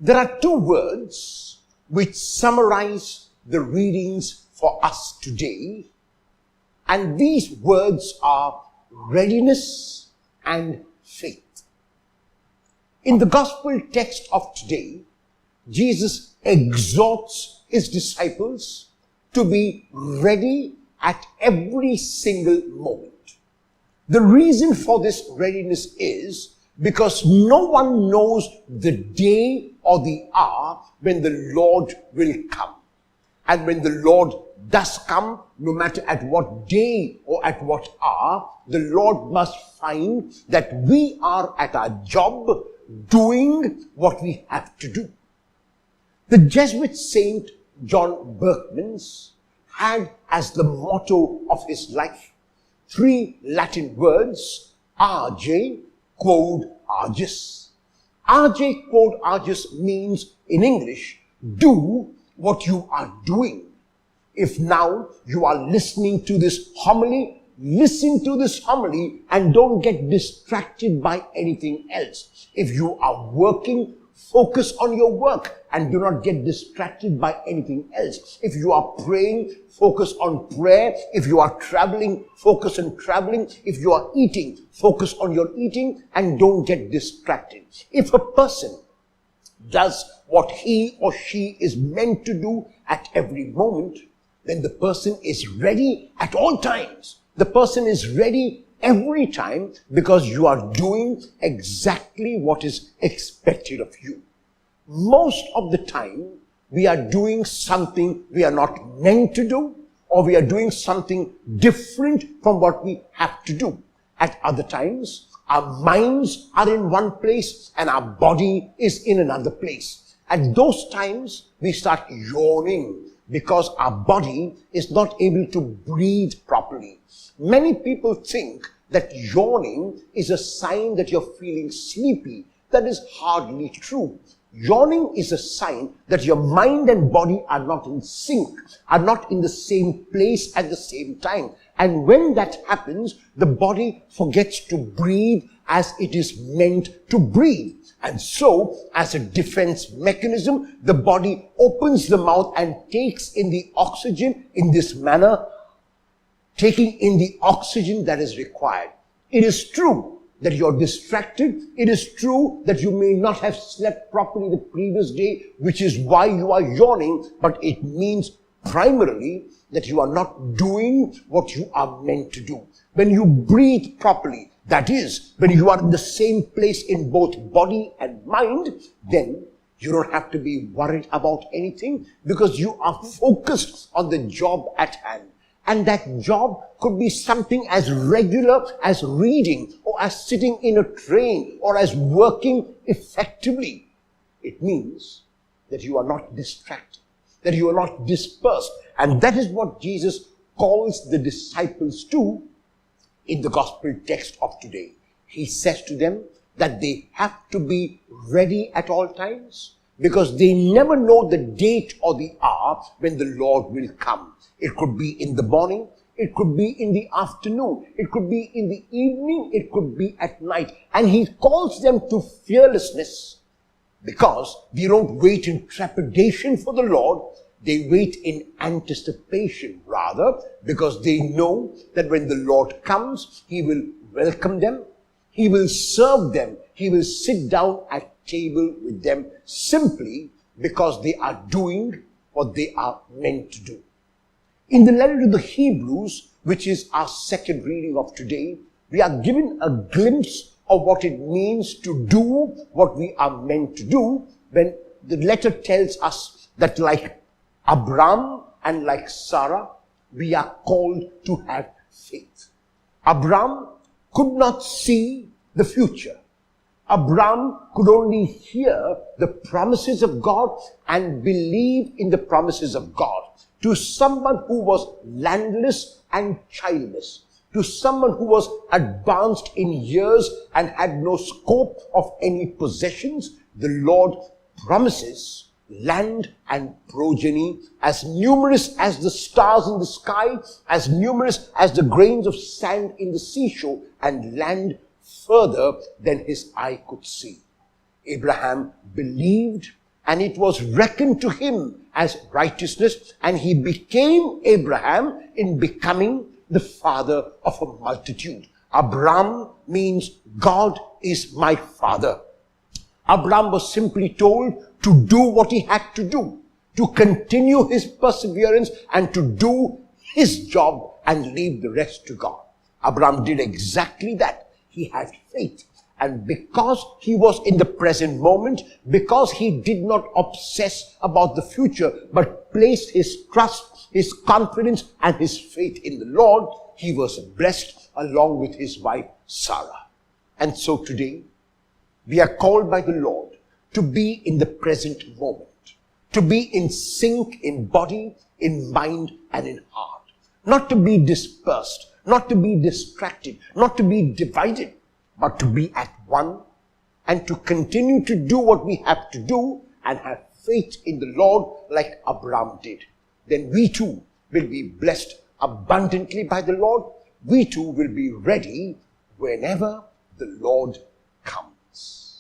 There are two words which summarize the readings for us today, and these words are readiness and faith. In the gospel text of today, Jesus exhorts his disciples to be ready at every single moment. The reason for this readiness is because no one knows the day or the hour when the Lord will come. And when the Lord does come, no matter at what day or at what hour, the Lord must find that we are at our job doing what we have to do. The Jesuit saint John Berchmans had as the motto of his life 3 Latin words, Arge quod argus. Arge quod argus means in English, do what you are doing. If now you are listening to this homily, listen to this homily and don't get distracted by anything else. If you are working, focus on your work and do not get distracted by anything else. If you are praying, focus on prayer. If you are traveling, focus on traveling. If you are eating, focus on your eating and don't get distracted. If a person does what he or she is meant to do at every moment, then the person is ready at all times. The person is ready every time because you are doing exactly what is expected of you. Most of the time, we are doing something we are not meant to do, or we are doing something different from what we have to do. At other times, our minds are in one place and our body is in another place. At those times, we start yawning because our body is not able to breathe properly. Many people think that yawning is a sign that you're feeling sleepy. That is hardly true. Yawning is a sign that your mind and body are not in sync, are not in the same place at the same time. And when that happens, the body forgets to breathe as it is meant to breathe. And so, as a defense mechanism, the body opens the mouth and takes in the oxygen in this manner, taking in the oxygen that is required. It is true that you're distracted. It is true that you may not have slept properly the previous day, which is why you are yawning, but it means primarily that you are not doing what you are meant to do. When you breathe properly, that is, when you are in the same place in both body and mind, then you don't have to be worried about anything because you are focused on the job at hand. And that job could be something as regular as reading or as sitting in a train or as working effectively. It means that you are not distracted, that you are not dispersed. And that is what Jesus calls the disciples to in the gospel text of today. He says to them that they have to be ready at all times because they never know the date or the hour when the Lord will come. It could be in the morning, it could be in the afternoon, it could be in the evening, it could be at night. And he calls them to fearlessness because they don't wait in trepidation for the Lord. They wait in anticipation rather because they know that when the Lord comes, he will welcome them, he will serve them, he will sit down at table with them simply because they are doing what they are meant to do. In the letter to the Hebrews, which is our second reading of today, we are given a glimpse of what it means to do what we are meant to do when the letter tells us that like Abraham and like Sarah, we are called to have faith. Abraham could not see the future. Abraham could only hear the promises of God and believe in the promises of God. To someone who was landless and childless, to someone who was advanced in years and had no scope of any possessions, the Lord promises land and progeny as numerous as the stars in the sky, as numerous as the grains of sand in the seashore, and land further than his eye could see. Abraham believed and it was reckoned to him as righteousness, and he became Abraham in becoming the father of a multitude. Abram means God is my father. Abram was simply told to do what he had to do, to continue his perseverance and to do his job and leave the rest to God. Abram did exactly that. He had faith. And because he was in the present moment, because he did not obsess about the future, but placed his trust, his confidence, and his faith in the Lord, he was blessed along with his wife Sarah. And so today, we are called by the Lord to be in the present moment, to be in sync in body, in mind, and in heart. Not to be dispersed, not to be distracted, not to be divided, but to be at one and to continue to do what we have to do and have faith in the Lord like Abraham did. Then we too will be blessed abundantly by the Lord. We too will be ready whenever the Lord comes.